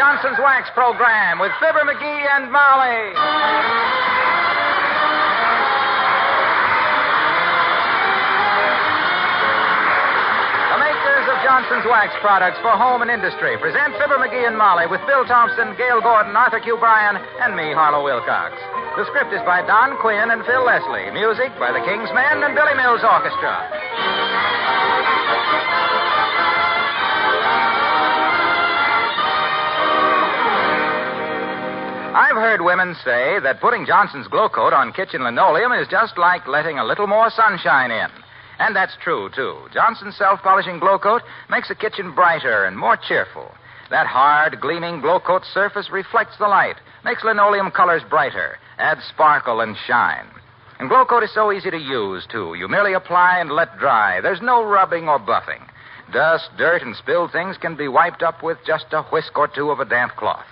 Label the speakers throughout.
Speaker 1: Johnson's Wax program with Fibber McGee and Molly. The makers of Johnson's Wax products for home and industry present Fibber McGee and Molly with Bill Thompson, Gail Gordon, Arthur Q. Bryan, and me, Harlow Wilcox. The script is by Don Quinn and Phil Leslie. Music by the King's Men and Billy Mills Orchestra. I've heard women say that putting Johnson's Glow Coat on kitchen linoleum is just like letting a little more sunshine in. And that's true, too. Johnson's self-polishing Glow Coat makes the kitchen brighter and more cheerful. That hard, gleaming Glow Coat surface reflects the light, makes linoleum colors brighter, adds sparkle and shine. And Glow Coat is so easy to use, too. You merely apply and let dry. There's no rubbing or buffing. Dust, dirt, and spilled things can be wiped up with just a whisk or two of a damp cloth.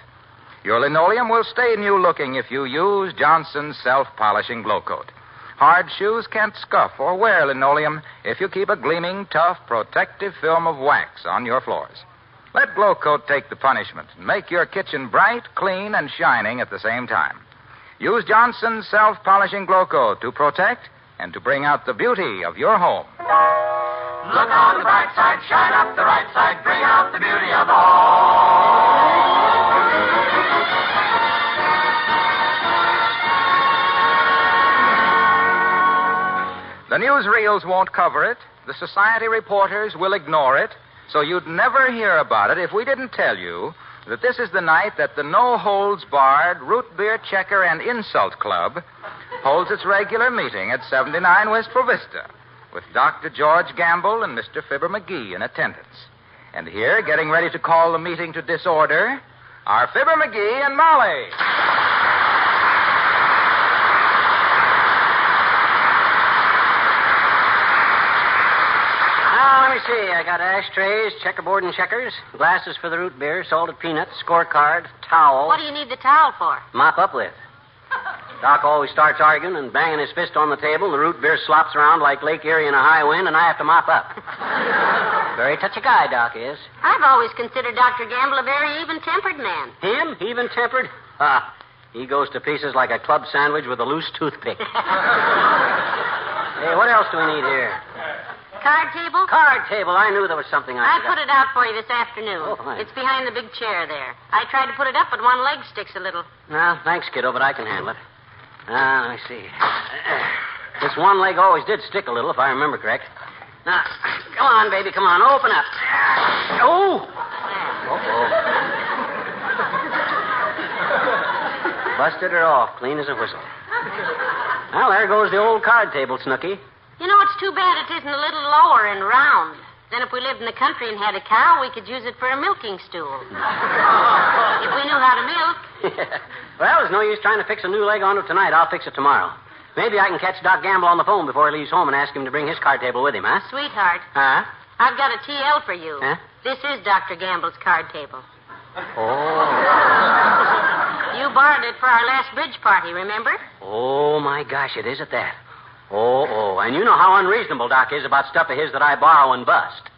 Speaker 1: Your linoleum will stay new-looking if you use Johnson's self-polishing Glow Coat. Hard shoes can't scuff or wear linoleum if you keep a gleaming, tough, protective film of wax on your floors. Let Glow Coat take the punishment and make your kitchen bright, clean, and shining at the same time. Use Johnson's self-polishing Glow Coat to protect and to bring out the beauty of your home.
Speaker 2: Look on the bright side, shine up the right side, bring out the beauty of the home.
Speaker 1: The newsreels won't cover it. The society reporters will ignore it. So you'd never hear about it if we didn't tell you that this is the night that the No-Holds-Barred Root Beer Checker and Insult Club holds its regular meeting at 79 Wistful Vista with Dr. George Gamble and Mr. Fibber McGee in attendance. And here, getting ready to call the meeting to disorder, are Fibber McGee and Molly.
Speaker 3: See, I got ashtrays, checkerboard and checkers, glasses for the root beer, salted peanuts, scorecard, towel.
Speaker 4: What do you need the towel for?
Speaker 3: Mop up with. Doc always starts arguing and banging his fist on the table, and the root beer slops around like Lake Erie in a high wind, and I have to mop up. Very touchy guy, Doc is.
Speaker 4: I've always considered Dr. Gamble a very even-tempered man.
Speaker 3: Him? Even-tempered? He goes to pieces like a club sandwich with a loose toothpick. Hey, what else do we need here?
Speaker 4: Card table?
Speaker 3: Card table. I knew there was something I
Speaker 4: put it out for you this afternoon.
Speaker 3: Oh, fine.
Speaker 4: It's behind the big chair there. I tried to put it up, but one leg sticks a little.
Speaker 3: No, thanks, kiddo, but I can handle it. Let me see. This one leg always did stick a little, if I remember correct. Now, come on, baby, come on. Open up. Oh! Busted her off, clean as a whistle. Well, there goes the old card table, Snooky.
Speaker 4: You know, it's too bad it isn't a little lower and round. Then if we lived in the country and had a cow, we could use it for a milking stool. If we knew how to milk.
Speaker 3: Well, there's no use trying to fix a new leg on it tonight. I'll fix it tomorrow. Maybe I can catch Doc Gamble on the phone before he leaves home and ask him to bring his card table with him, huh?
Speaker 4: Sweetheart.
Speaker 3: Huh?
Speaker 4: I've got a TL for you.
Speaker 3: Huh?
Speaker 4: This is Dr. Gamble's card table.
Speaker 3: Oh.
Speaker 4: You borrowed it for our last bridge party, remember?
Speaker 3: Oh, my gosh, it is at that. Oh, and you know how unreasonable Doc is about stuff of his that I borrow and bust.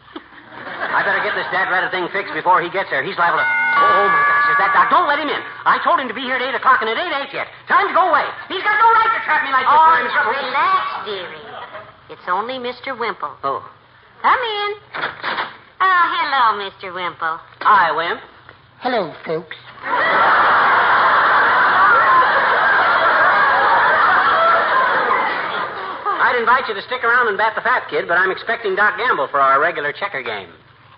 Speaker 3: I better get this dad-ratted thing fixed before he gets there. He's liable to... Oh, my gosh, is that Doc? Don't let him in. I told him to be here at 8 o'clock, and it ain't yet. Time to go away. He's got no right to trap me like this.
Speaker 4: Oh, now relax, dearie. It's only Mr. Wimple.
Speaker 3: Oh.
Speaker 4: Come in. Oh, hello, Mr. Wimple.
Speaker 3: Hi, Wimp.
Speaker 5: Hello, folks.
Speaker 3: I'd invite you to stick around and bat the fat kid, but I'm expecting Doc Gamble for our regular checker game.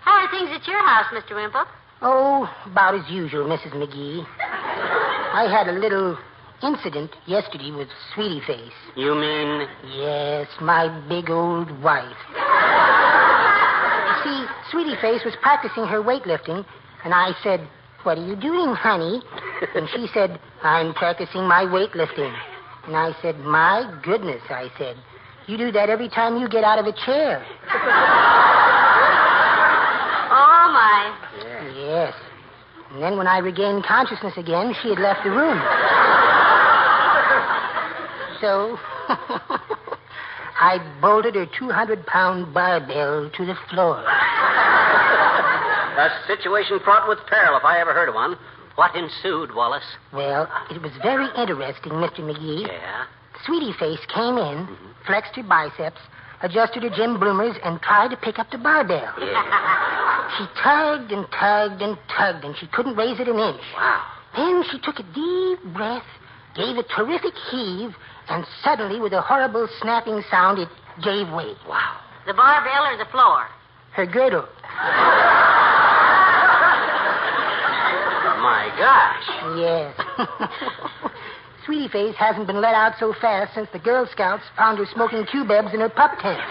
Speaker 4: How are things at your house, Mr. Wimple?
Speaker 5: Oh, about as usual, Mrs. McGee. I had a little incident yesterday with Sweetie Face.
Speaker 3: You mean?
Speaker 5: Yes, my big old wife. You see, Sweetie Face was practicing her weightlifting, and I said, "What are you doing, honey?" And she said, "I'm practicing my weightlifting." And I said, "My goodness," I said, "you do that every time you get out of a chair."
Speaker 4: Oh, my.
Speaker 5: Yes. And then when I regained consciousness again, she had left the room. So I bolted her 200-pound barbell to the floor.
Speaker 3: A situation fraught with peril, if I ever heard of one. What ensued, Wallace?
Speaker 5: Well, it was very interesting, Mr. McGee.
Speaker 3: Yeah?
Speaker 5: Sweetie Face came in, flexed her biceps, adjusted her gym bloomers, and tried to pick up the barbell.
Speaker 3: Yeah.
Speaker 5: She tugged and tugged and tugged, and she couldn't raise it an inch.
Speaker 3: Wow.
Speaker 5: Then she took a deep breath, gave a terrific heave, and suddenly, with a horrible snapping sound, it gave way.
Speaker 3: Wow.
Speaker 4: The barbell or the floor?
Speaker 5: Her girdle.
Speaker 3: My gosh.
Speaker 5: Yes. Sweetie Face hasn't been let out so fast since the Girl Scouts found her smoking cubebs in her pup tent. Well,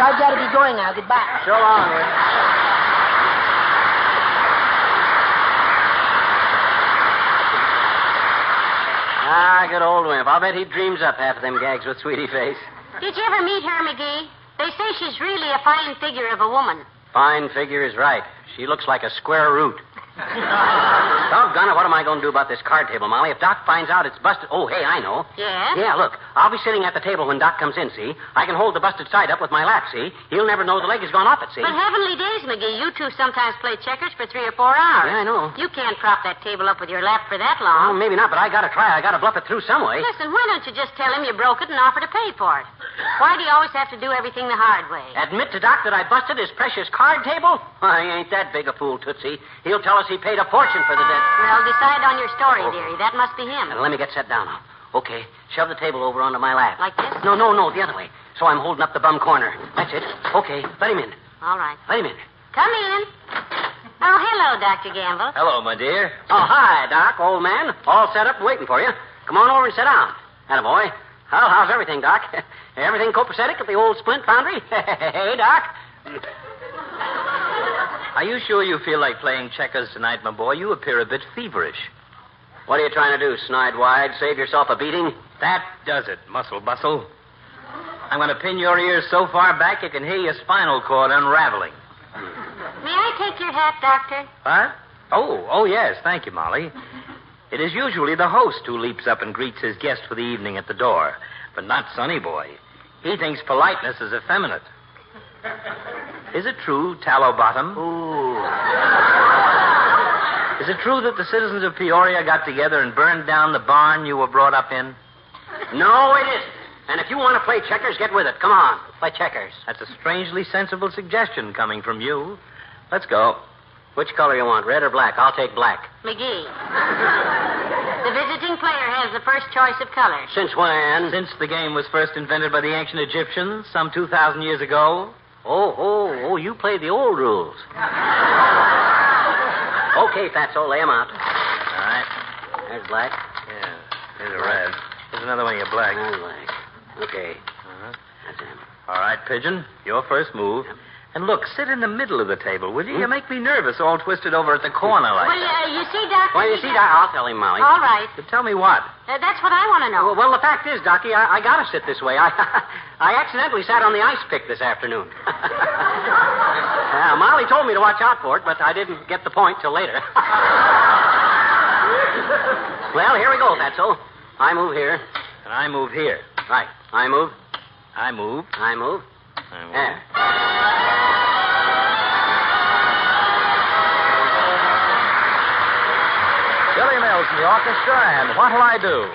Speaker 5: I've got to be going now. Goodbye.
Speaker 3: So long, Rick. Good old Wimp. I'll bet he dreams up half of them gags with Sweetie Face.
Speaker 4: Did you ever meet her, McGee? They say she's really a fine figure of a woman.
Speaker 3: Fine figure is right. She looks like a square root. Doggone it, what am I going to do about this card table, Molly? If Doc finds out it's busted... Oh, hey, I know.
Speaker 4: Yes?
Speaker 3: Yeah, look, I'll be sitting at the table when Doc comes in, see? I can hold the busted side up with my lap, see? He'll never know the leg has gone off it, see?
Speaker 4: But heavenly days, McGee, you two sometimes play checkers for 3 or 4 hours.
Speaker 3: Yeah, I know.
Speaker 4: You can't prop that table up with your lap for that
Speaker 3: Well,
Speaker 4: long.
Speaker 3: maybe not, but I got to try. I got to bluff it through some way.
Speaker 4: Listen, why don't you just tell him you broke it and offer to pay for it? Why do you always have to do everything the hard way?
Speaker 3: Admit to Doc that I busted his precious card table? I ain't that big a fool, Tootsie. He'll tell us he paid a fortune for the debt.
Speaker 4: Well, decide on your story, dearie. That must be him.
Speaker 3: Now, let me get set down now. Okay, shove the table over onto my lap.
Speaker 4: Like this?
Speaker 3: No, the other way. So I'm holding up the bum corner. That's it. Okay, let him in.
Speaker 4: All right.
Speaker 3: Let him in.
Speaker 4: Come in. Oh, hello, Dr. Gamble.
Speaker 1: Hello, my dear.
Speaker 3: Oh, hi, Doc, old man. All set up and waiting for you. Come on over and sit down. Attaboy. Well, how's everything, Doc? Everything copacetic at the old splint foundry? Hey, Doc.
Speaker 1: Are you sure you feel like playing checkers tonight, my boy? You appear a bit feverish.
Speaker 3: What are you trying to do, snide wide? Save yourself a beating?
Speaker 1: That does it, muscle bustle. I'm going to pin your ears so far back you can hear your spinal cord unraveling.
Speaker 4: May I take your hat, Doctor?
Speaker 1: What? Oh, yes. Thank you, Molly. It is usually the host who leaps up and greets his guest for the evening at the door, but not Sonny Boy. He thinks politeness is effeminate. Is it true, Tallow Bottom?
Speaker 3: Ooh.
Speaker 1: Is it true that the citizens of Peoria got together and burned down the barn you were brought up in?
Speaker 3: No, it isn't. And if you want to play checkers, get with it. Come on, play checkers.
Speaker 1: That's a strangely sensible suggestion coming from you. Let's go.
Speaker 3: Which color you want, red or black? I'll take black.
Speaker 4: McGee. The visiting player has the first choice of color.
Speaker 3: Since when?
Speaker 1: Since the game was first invented by the ancient Egyptians some 2,000 years ago.
Speaker 3: Oh, you play the old rules. Okay, Fatso, lay 'em out.
Speaker 1: All right.
Speaker 3: There's black.
Speaker 1: Yeah, here's a red. Here's another one of your black.
Speaker 3: And black. Okay.
Speaker 1: Uh-huh.
Speaker 3: That's him.
Speaker 1: All right, Pigeon, your first move.
Speaker 3: Yep.
Speaker 1: And look, sit in the middle of the table, will you? You make me nervous, all twisted over at the corner like
Speaker 4: Well,
Speaker 1: that.
Speaker 4: you see, Doctor...
Speaker 3: Well, you see, Doc, I'll tell him, Molly.
Speaker 4: All right.
Speaker 1: But tell me what?
Speaker 4: That's what I want to know.
Speaker 3: Well, the fact is, Docky, I got to sit this way. I accidentally sat on the ice pick this afternoon. Molly told me to watch out for it, but I didn't get the point till later. Well, here we go, Fatso. I move here.
Speaker 1: And I move here.
Speaker 3: Right. I move.
Speaker 1: I move.
Speaker 3: I move.
Speaker 1: I move.
Speaker 3: There.
Speaker 1: Billy Mills in the orchestra, and What'll I Do?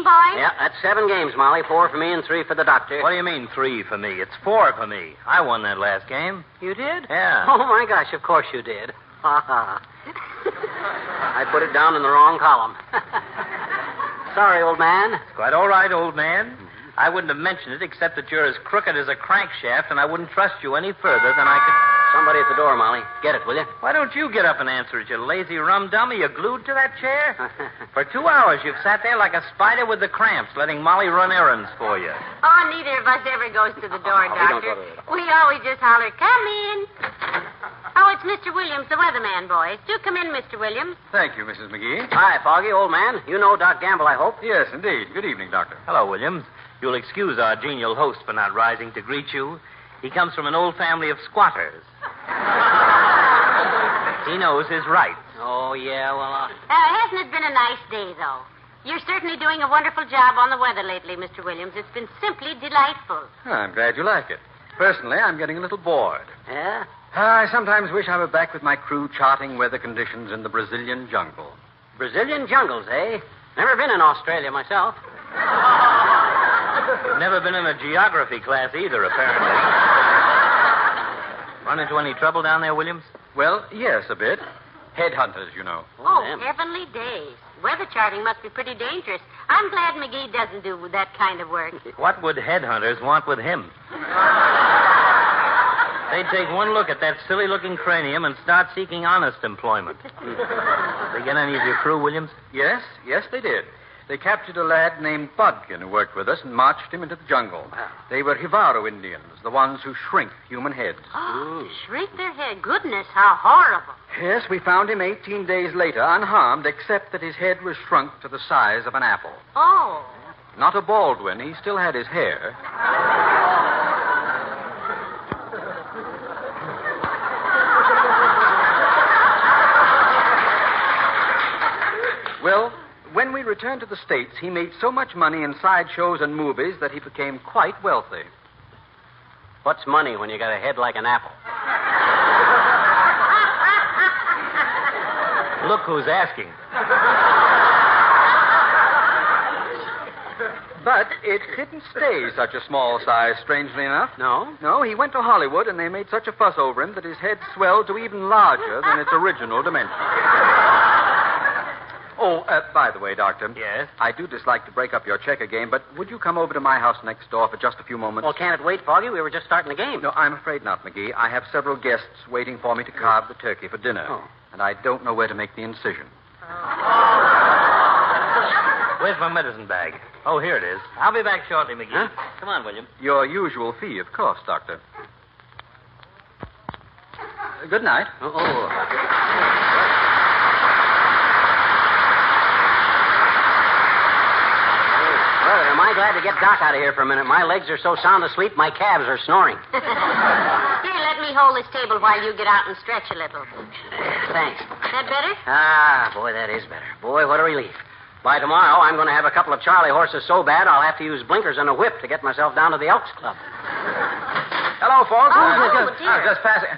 Speaker 4: game, boys?
Speaker 3: Yeah, that's 7 games, Molly. 4 for me and 3 for the doctor.
Speaker 6: What do you mean 3 for me? It's 4 for me. I won that last game.
Speaker 3: You did?
Speaker 6: Yeah.
Speaker 3: Oh, my gosh, of course you did. Ha ha. I put it down in the wrong column. Sorry, old man.
Speaker 6: It's quite all right, old man. I wouldn't have mentioned it except that you're as crooked as a crankshaft, and I wouldn't trust you any further than I could...
Speaker 3: Somebody at the door, Molly. Get it, will you?
Speaker 6: Why don't you get up and answer it, you lazy rum dummy? You glued to that chair? For 2 hours, you've sat there like a spider with the cramps, letting Molly run errands for you.
Speaker 4: Oh, neither of us ever goes to the door, Doctor. We always just holler, come in. Oh, it's Mr. Williams, the weatherman, boys. Do come in, Mr. Williams.
Speaker 7: Thank you, Mrs. McGee.
Speaker 3: Hi, Foggy, old man. You know Doc Gamble, I hope.
Speaker 7: Yes, indeed. Good evening, Doctor.
Speaker 6: Hello, Williams. You'll excuse our genial host for not rising to greet you. He comes from an old family of squatters. He knows his rights.
Speaker 3: Oh, yeah, well...
Speaker 4: Hasn't it been a nice day, though? You're certainly doing a wonderful job on the weather lately, Mr. Williams. It's been simply delightful.
Speaker 7: I'm glad you like it. Personally, I'm getting a little bored.
Speaker 3: Yeah?
Speaker 7: I sometimes wish I were back with my crew charting weather conditions in the Brazilian jungle.
Speaker 3: Brazilian jungles, eh? Never been in Australia myself.
Speaker 6: Never been in a geography class either, apparently. Run into any trouble down there, Williams?
Speaker 7: Well, yes, a bit. Headhunters, you know.
Speaker 4: Oh,
Speaker 3: damn.
Speaker 4: heavenly days. Weather charting must be pretty dangerous. I'm glad McGee doesn't do that kind of work.
Speaker 6: What would headhunters want with him? They'd take one look at that silly-looking cranium and start seeking honest employment. They get any of your crew, Williams?
Speaker 7: Yes, they did. They captured a lad named Bodkin who worked with us and marched him into the jungle.
Speaker 3: Wow.
Speaker 7: They were Jivaro Indians, the ones who shrink human heads.
Speaker 4: Oh, shrink their head. Goodness, how horrible.
Speaker 7: Yes, we found him 18 days later, unharmed, except that his head was shrunk to the size of an apple.
Speaker 4: Oh.
Speaker 7: Not a Baldwin. He still had his hair. Well, when we returned to the States, he made so much money in sideshows and movies that he became quite wealthy.
Speaker 3: What's money when you got a head like an apple?
Speaker 6: Look who's asking.
Speaker 7: But it didn't stay such a small size, strangely enough.
Speaker 3: No?
Speaker 7: No, he went to Hollywood, and they made such a fuss over him that his head swelled to even larger than its original dimensions. Oh, by the way, Doctor.
Speaker 6: Yes?
Speaker 7: I do dislike to break up your checker game, but would you come over to my house next door for just a few moments?
Speaker 3: Well, can't it wait, Foggy? We were just starting the game.
Speaker 7: No, I'm afraid not, McGee. I have several guests waiting for me to carve the turkey for dinner.
Speaker 3: Oh.
Speaker 7: And I don't know where to make the incision.
Speaker 6: Where's my medicine bag? Oh, here it is. I'll be back shortly, McGee.
Speaker 3: Huh?
Speaker 6: Come on, William.
Speaker 7: Your usual fee, of course, Doctor. Good night.
Speaker 3: Oh. Brother, am I glad to get Doc out of here for a minute. My legs are so sound asleep, my calves are snoring.
Speaker 4: Here, let me hold this table while you get out and stretch a little.
Speaker 3: Thanks.
Speaker 4: That better?
Speaker 3: Ah, boy, that is better. Boy, what a relief. By tomorrow, I'm going to have a couple of Charlie horses so bad I'll have to use blinkers and a whip to get myself down to the Elks Club.
Speaker 1: Hello, folks.
Speaker 4: Oh, dear.
Speaker 1: Just passing.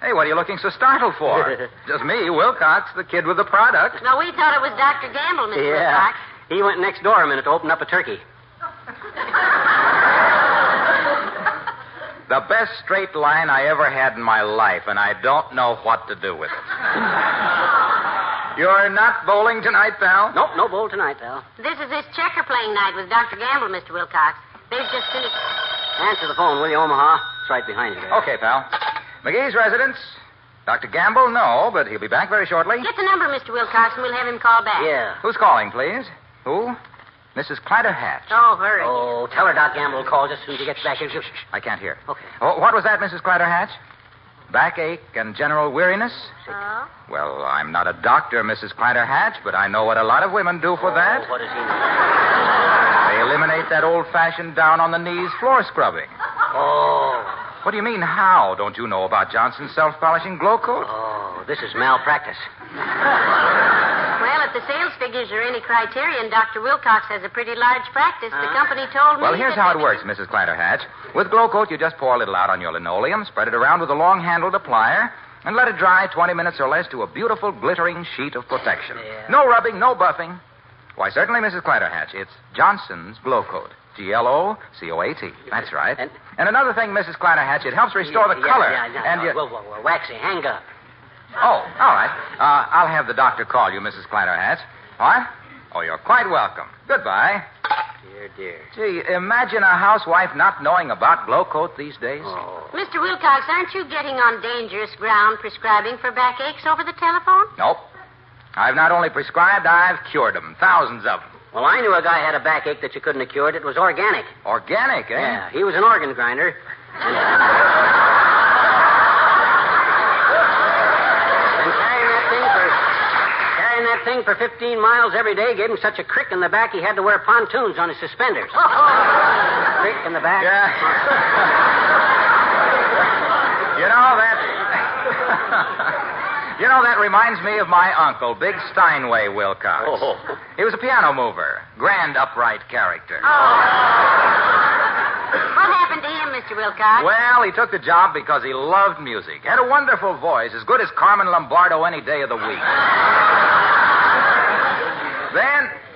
Speaker 1: Hey, what are you looking so startled for? Just me, Wilcox, the kid with the product.
Speaker 4: No, we thought it was Dr. Gamble, Mr. Wilcox.
Speaker 3: He went next door a minute to open up a turkey.
Speaker 1: The best straight line I ever had in my life, and I don't know what to do with it. You're not bowling tonight, pal?
Speaker 3: Nope, no bowl tonight, pal.
Speaker 4: This is his checker playing night with Dr. Gamble, Mr. Wilcox. They've just finished.
Speaker 3: Answer the phone, will you, Omaha? It's right behind you there.
Speaker 1: Okay, pal. McGee's residence. Dr. Gamble, no, but he'll be back very shortly.
Speaker 4: Get the number, Mr. Wilcox, and we'll have him call back.
Speaker 3: Yeah.
Speaker 1: Who's calling, please? Who? Mrs. Clyder Hatch.
Speaker 4: Oh, hurry.
Speaker 3: Oh, tell her Doc Gamble will call just as soon as he gets back here.
Speaker 1: Shh. I can't hear.
Speaker 3: Okay.
Speaker 1: Oh, what was that, Mrs. Clyder Hatch? Backache and general weariness?
Speaker 4: Oh?
Speaker 1: Well, I'm not a doctor, Mrs. Clyder Hatch, but I know what a lot of women do for that.
Speaker 3: What does he mean?
Speaker 1: They eliminate that old-fashioned down-on-the-knees floor scrubbing.
Speaker 3: Oh.
Speaker 1: What do you mean, how? Don't you know about Johnson's self-polishing glow coat?
Speaker 3: Oh, this is malpractice.
Speaker 4: Well, if the sales figures are any criterion, Dr. Wilcox has a pretty large practice. The company told me.
Speaker 1: Well, here's how it works, Mrs. Clyder Hatch. With glow coat, you just pour a little out on your linoleum, spread it around with a long-handled applier, and let it dry 20 minutes or less to a beautiful, glittering sheet of protection.
Speaker 3: Yeah.
Speaker 1: No rubbing, no buffing. Why, certainly, Mrs. Clatterhatch. It's Johnson's Glow Coat. Glocoat. That's right. And another thing, Mrs. Clatterhatch, it helps restore the color.
Speaker 3: Well, Waxy, hang up.
Speaker 1: Oh, all right. I'll have the doctor call you, Mrs. Clatterhatch. What? Oh, you're quite welcome. Goodbye.
Speaker 3: Dear.
Speaker 1: Gee, imagine a housewife not knowing about Glow Coat these days.
Speaker 3: Oh.
Speaker 4: Mr. Wilcox, aren't you getting on dangerous ground prescribing for backaches over the telephone?
Speaker 1: Nope. I've not only prescribed, I've cured them. Thousands of them.
Speaker 3: Well, I knew a guy had a backache that you couldn't have cured. It was organic.
Speaker 1: Organic, eh?
Speaker 3: Yeah, he was an organ grinder. And carrying that thing for 15 miles every day gave him such a crick in the back he had to wear pontoons on his suspenders. Crick in the back.
Speaker 1: Yeah. You know, that reminds me of my uncle, Big Steinway Wilcox.
Speaker 3: Oh.
Speaker 1: He was a piano mover. Grand, upright character.
Speaker 4: What happened to him, Mr. Wilcox?
Speaker 1: Well, he took the job because he loved music. Had a wonderful voice, as good as Carmen Lombardo any day of the week.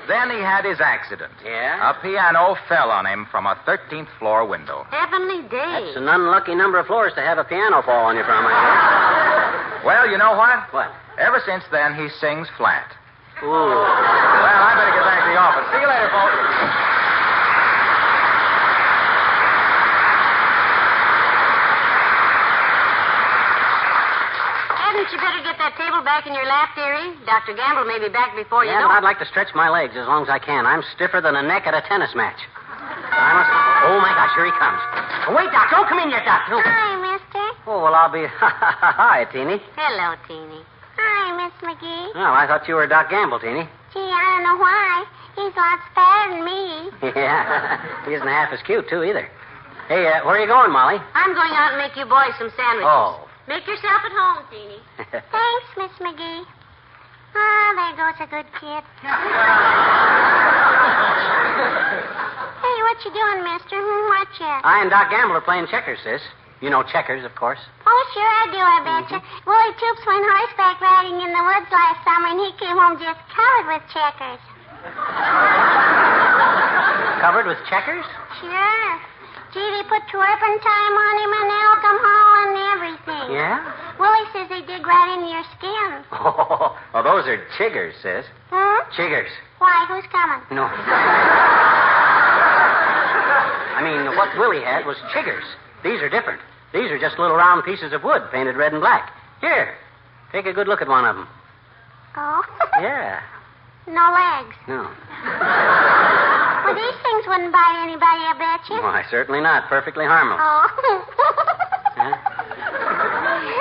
Speaker 1: Then he had his accident.
Speaker 3: Yeah?
Speaker 1: A piano fell on him from a 13th floor window.
Speaker 4: Heavenly days.
Speaker 3: That's an unlucky number of floors to have a piano fall on you from, I guess.
Speaker 1: Well, you know what?
Speaker 3: What?
Speaker 1: Ever since then, he sings flat.
Speaker 3: Ooh.
Speaker 1: Well, I better get back to the office. See you later, folks.
Speaker 4: Hadn't you better get that table back in your lap, dearie? Dr. Gamble may be back before you
Speaker 3: Yeah,
Speaker 4: know
Speaker 3: but
Speaker 4: it.
Speaker 3: I'd like to stretch my legs as long as I can. I'm stiffer than a neck at a tennis match. Oh, my gosh, here he comes. Oh, wait, Doc, don't come in yet, Doc. No.
Speaker 4: Hi, mister.
Speaker 3: Oh, well, I'll be... Hi, Teeny.
Speaker 4: Hello, Teeny. Hi, Miss McGee.
Speaker 3: Oh, I thought you were Doc Gamble, Teeny.
Speaker 4: Gee, I don't know why. He's lots fatter than me.
Speaker 3: Yeah, he isn't half as cute, too, either. Hey, where are you going, Molly?
Speaker 4: I'm going out and make you boys some sandwiches.
Speaker 3: Oh.
Speaker 4: Make yourself at home, Teeny. Thanks, Miss McGee. Ah, there goes a good kid. Hey, what you doing, mister? What you?
Speaker 3: I and Doc Gamble are playing checkers, sis. You know checkers, of course.
Speaker 4: Oh, sure I do, I betcha. Willie Toops went horseback riding in the woods last summer, and he came home just covered with checkers.
Speaker 3: Covered with checkers?
Speaker 4: Sure. Gee, they put turpentine on him and alcohol and everything.
Speaker 3: Yeah?
Speaker 4: Willie says they dig right into your skin.
Speaker 3: Oh, well, those are chiggers, sis. Chiggers.
Speaker 4: Why, who's coming?
Speaker 3: No. I mean, what Willie had was chiggers. These are different. These are just little round pieces of wood painted red and black. Here, take a good look at one of them.
Speaker 4: Oh?
Speaker 3: Yeah.
Speaker 4: No legs.
Speaker 3: No.
Speaker 4: Well, these things wouldn't bite anybody, I bet you.
Speaker 3: Why, certainly not. Perfectly harmless.
Speaker 4: Oh.
Speaker 3: Huh?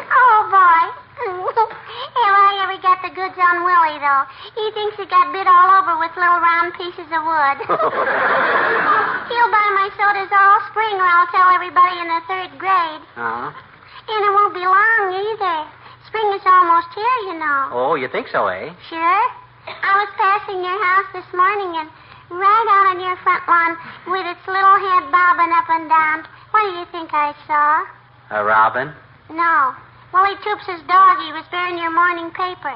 Speaker 4: Oh, boy. Hey, well, I ever got the goods on Willie, though. He thinks he got bit all over with little round pieces of wood. He'll buy my sodas all spring, or I'll tell everybody in the 3rd grade.
Speaker 3: Uh-huh.
Speaker 4: And it won't be long, either. Spring is almost here, you know.
Speaker 3: Oh, you think so, eh?
Speaker 4: Sure. I was passing your house this morning, and right out on your front lawn, with its little head bobbing up and down, what do you think I saw?
Speaker 3: A robin?
Speaker 4: No. Willie Toops' dog. He was bearing your morning paper.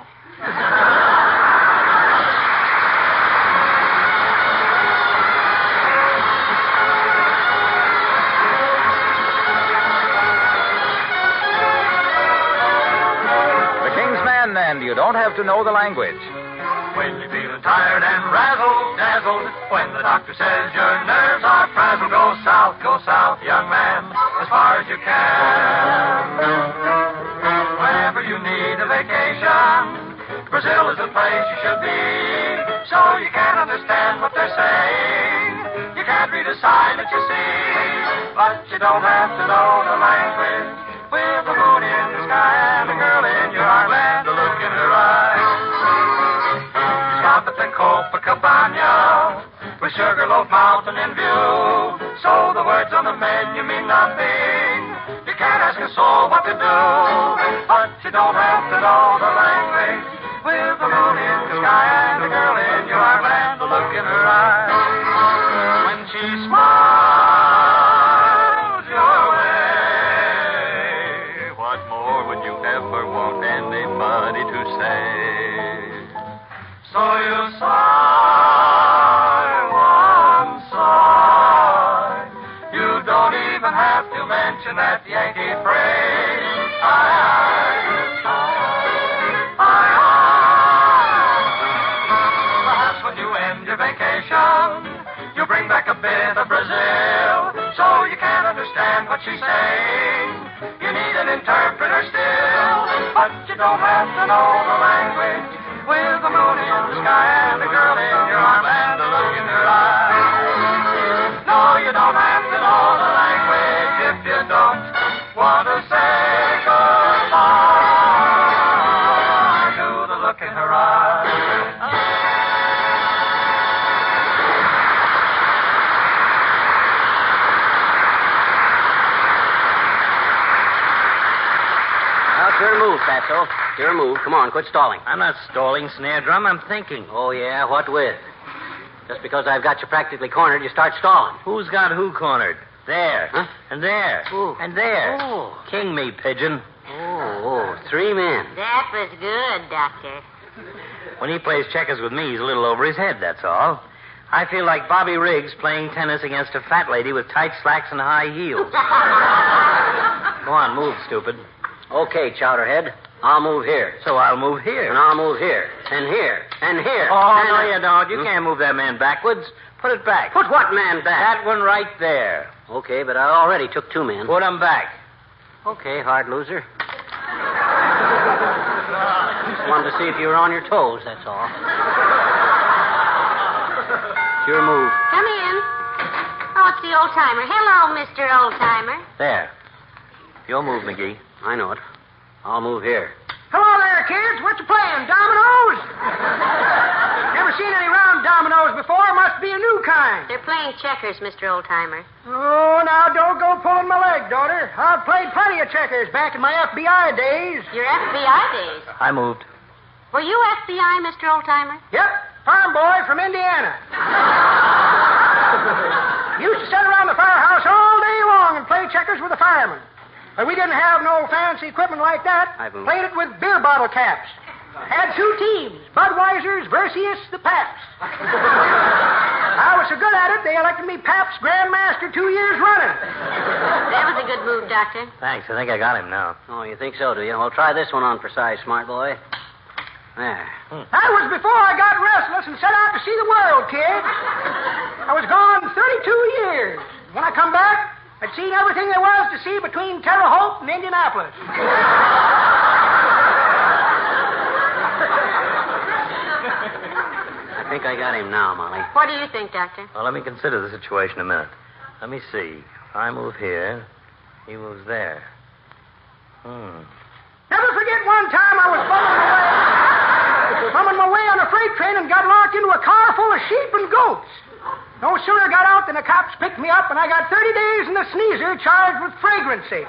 Speaker 1: The King's Men, and you don't have to know the language.
Speaker 2: When you're feeling tired and razzle-dazzled, when the doctor says your nerves are frazzled, go south, young man, as far as you can. Whenever you need a vacation, Brazil is the place you should be, so you can understand what they're saying. You can't read a sign that you see, but you don't have to know the language. With the moon in the sky and a girl in your heartland, a look in her eyes. Stop at the Copacabana with Sugarloaf Mountain in view. So the words on the menu mean nothing. You can't ask a soul what to do, but you don't have to know the language. With the moon in the sky and a girl in your heartland, a look in her eyes. When she smiles your way, what more would you ever want anybody to say? So you sigh. watching that Yankee parade. Perhaps when you end your vacation, you bring back a bit of Brazil, so you can't understand what she's saying. You need an interpreter still, but you don't have to know the language. With the moon in the sky and a girl in your arms and a look in your eyes. No, you don't have to know the language if you don't want to say goodbye to the look in her eyes.
Speaker 3: Your move, Fatso. Your move. Come on, quit stalling.
Speaker 6: I'm not stalling, Snare Drum. I'm thinking.
Speaker 3: Oh, yeah? What with? Just because I've got you practically cornered, you start stalling.
Speaker 6: Who's got who cornered? There.
Speaker 3: Huh?
Speaker 6: And there.
Speaker 3: Ooh.
Speaker 6: And there.
Speaker 3: Oh.
Speaker 6: King me, pigeon.
Speaker 3: Oh, 3 men.
Speaker 4: That was good, Doctor.
Speaker 6: When he plays checkers with me, he's a little over his head, that's all. I feel like Bobby Riggs playing tennis against a fat lady with tight slacks and high heels. Go on, move, stupid.
Speaker 3: Okay, Chowderhead. I'll move here.
Speaker 6: So I'll move here.
Speaker 3: And I'll move here. And here. And here.
Speaker 6: Oh,
Speaker 3: and
Speaker 6: no, you don't. You can't move that man backwards. Put it back.
Speaker 3: Put what man back?
Speaker 6: That one right there.
Speaker 3: Okay, but I already took 2 men.
Speaker 6: Put him back.
Speaker 3: Okay, hard loser. Just wanted to see if you were on your toes, that's all. It's your move.
Speaker 4: Come in. Oh, it's the old-timer. Hello, Mr. Old-timer.
Speaker 6: There. Your move, McGee.
Speaker 3: I know it. I'll move here.
Speaker 5: Hello there, kids. What you playing? Dominoes? Never seen any round dominoes before. Must be a new kind.
Speaker 4: They're playing checkers, Mr. Old-timer.
Speaker 5: Oh, now don't go pulling my leg, daughter. I've played plenty of checkers back in my FBI days.
Speaker 4: Your FBI days.
Speaker 6: I moved.
Speaker 4: Were you FBI, Mr. Old-timer?
Speaker 5: Yep, farm boy from Indiana. Used to sit around the firehouse all day long and play checkers with the firemen. But we didn't have no fancy equipment like that. Played it with beer bottle caps. Had 2 teams, Budweiser's versus the Paps. I was so good at it, they elected me Paps Grandmaster 2 years running.
Speaker 4: That was a good move, Doctor.
Speaker 6: Thanks. I think I got him now.
Speaker 3: Oh, you think so, do you? Well, try this one on for size, smart boy. There.
Speaker 5: That was before I got restless and set out to see the world, kid. I was gone 32 years. When I come back, I'd seen everything there was to see between Terre Haute and Indianapolis.
Speaker 3: I think I got him now, Molly.
Speaker 4: What do you think, Doctor?
Speaker 6: Well, let me consider the situation a minute. Let me see. If I move here, he moves there.
Speaker 5: Never forget one time I was bumming my way on a freight train and got locked into a car full of sheep and goats. No sooner got out than the cops picked me up, and I got 30 days in the sneezer charged with fragrancy.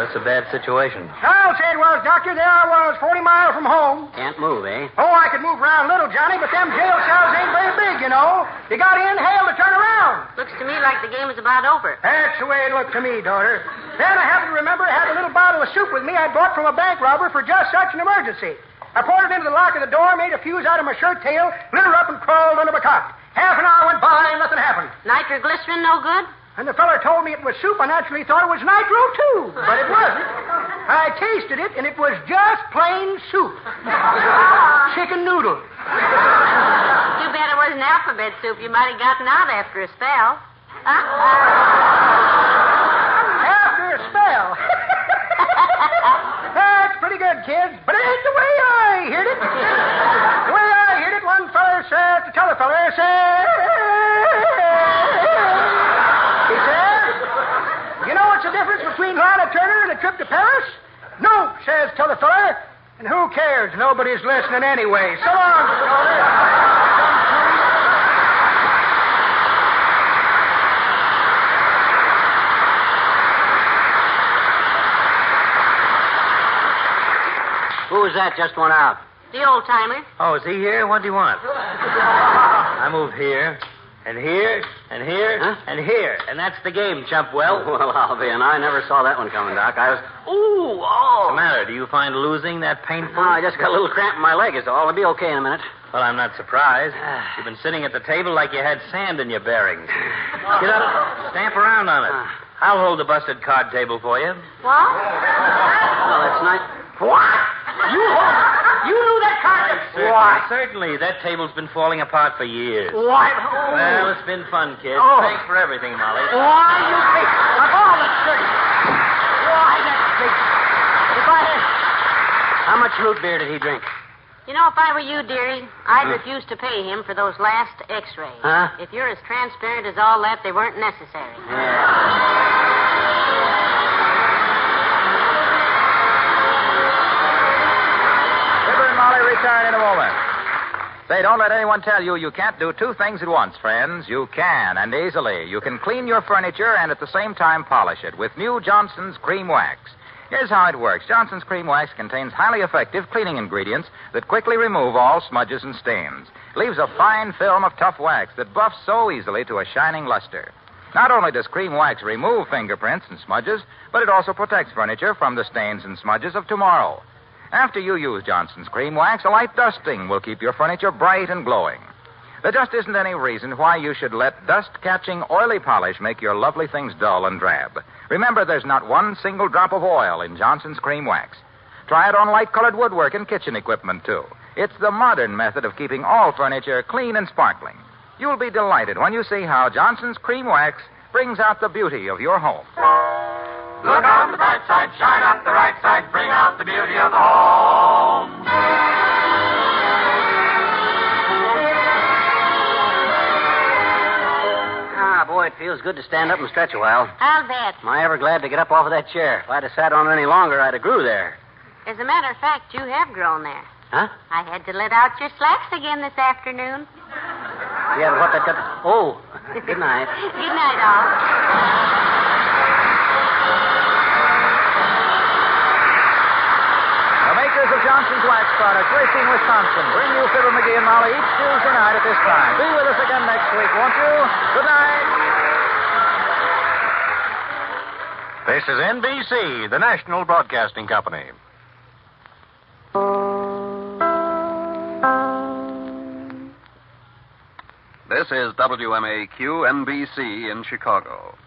Speaker 6: That's a bad situation.
Speaker 5: I'll say it was, Doctor. There I was, 40 miles from home.
Speaker 3: Can't move, eh?
Speaker 5: Oh, I could move around little, Johnny, but them jail cells ain't very big, you know. You got to inhale to turn around.
Speaker 4: Looks to me like the game is about over.
Speaker 5: That's the way it looked to me, daughter. Then I happened to remember I had a little bottle of soup with me I'd bought from a bank robber for just such an emergency. I poured it into the lock of the door, made a fuse out of my shirt tail, lit her up, and crawled under my cot. Half an hour went by and nothing happened.
Speaker 4: Nitroglycerin no good?
Speaker 5: And the feller told me it was soup. I naturally thought it was nitro, too. But it wasn't. I tasted it, and it was just plain soup. Chicken noodle.
Speaker 4: Too bad it wasn't alphabet soup. You might have gotten out after a spell.
Speaker 5: After a spell. That's pretty good, kids. But it ain't the way I heard it. The way I heard it, one feller said to t'other feller, he said, you know what's the difference between Lana Turner and a trip to Paris? No, says t'other feller. And who cares? Nobody's listening anyway. So long, daughter.
Speaker 3: Who was that just went out?
Speaker 4: The old-timer.
Speaker 6: Oh, is he here? What do you want? I move here, and here, and here, and here. And that's the game, Chumpwell.
Speaker 3: Well, I'll be, and I never saw that one coming, Doc. I was...
Speaker 6: What's the matter? Do you find losing that painful?
Speaker 3: No, I just got a little cramp in my leg is all. I'll be okay in a minute.
Speaker 6: Well, I'm not surprised. You've been sitting at the table like you had sand in your bearings. Get up, stamp around on it. I'll hold the busted card table for you.
Speaker 4: What?
Speaker 3: Well, that's nice. What? You knew that card?
Speaker 6: Certainly. That table's been falling apart for years.
Speaker 3: What?
Speaker 6: Well, it's been fun, kid.
Speaker 3: Oh.
Speaker 6: Thanks for everything, Molly.
Speaker 3: Why, you big... Of all the shirts... Why, that's big... If I had... How much root beer did he drink?
Speaker 8: You know, if I were you, dearie, I'd refuse to pay him for those last x-rays.
Speaker 3: Huh?
Speaker 8: If you're as transparent as all that, they weren't necessary.
Speaker 1: Fibber and Molly return in a moment. Say, don't let anyone tell you you can't do two things at once, friends. You can, and easily. You can clean your furniture and at the same time polish it with new Johnson's Cream Wax. Here's how it works. Johnson's Cream Wax contains highly effective cleaning ingredients that quickly remove all smudges and stains. Leaves a fine film of tough wax that buffs so easily to a shining luster. Not only does Cream Wax remove fingerprints and smudges, but it also protects furniture from the stains and smudges of tomorrow. After you use Johnson's Cream Wax, a light dusting will keep your furniture bright and glowing. There just isn't any reason why you should let dust-catching oily polish make your lovely things dull and drab. Remember, there's not one single drop of oil in Johnson's Cream Wax. Try it on light-colored woodwork and kitchen equipment, too. It's the modern method of keeping all furniture clean and sparkling. You'll be delighted when you see how Johnson's Cream Wax brings out the beauty of your home.
Speaker 2: Look on the bright side, shine up the right side, bring out the beauty of the home.
Speaker 3: Boy, it feels good to stand up and stretch a while.
Speaker 8: I'll bet.
Speaker 3: Am I ever glad to get up off of that chair? If I'd have sat on it any longer, I'd have grew there.
Speaker 8: As a matter of fact, you have grown there.
Speaker 3: Huh?
Speaker 8: I had to let out your slacks again this afternoon.
Speaker 3: Yeah, but what that got... Oh, good night.
Speaker 8: Good night, all.
Speaker 1: The makers of Johnson's Wax Products, Racine, Wisconsin, bring you Fibber McGee and Molly each Tuesday night at this time. Be with us again next week, won't you? Good night.
Speaker 9: This is NBC, the National Broadcasting Company. This is WMAQ NBC in Chicago.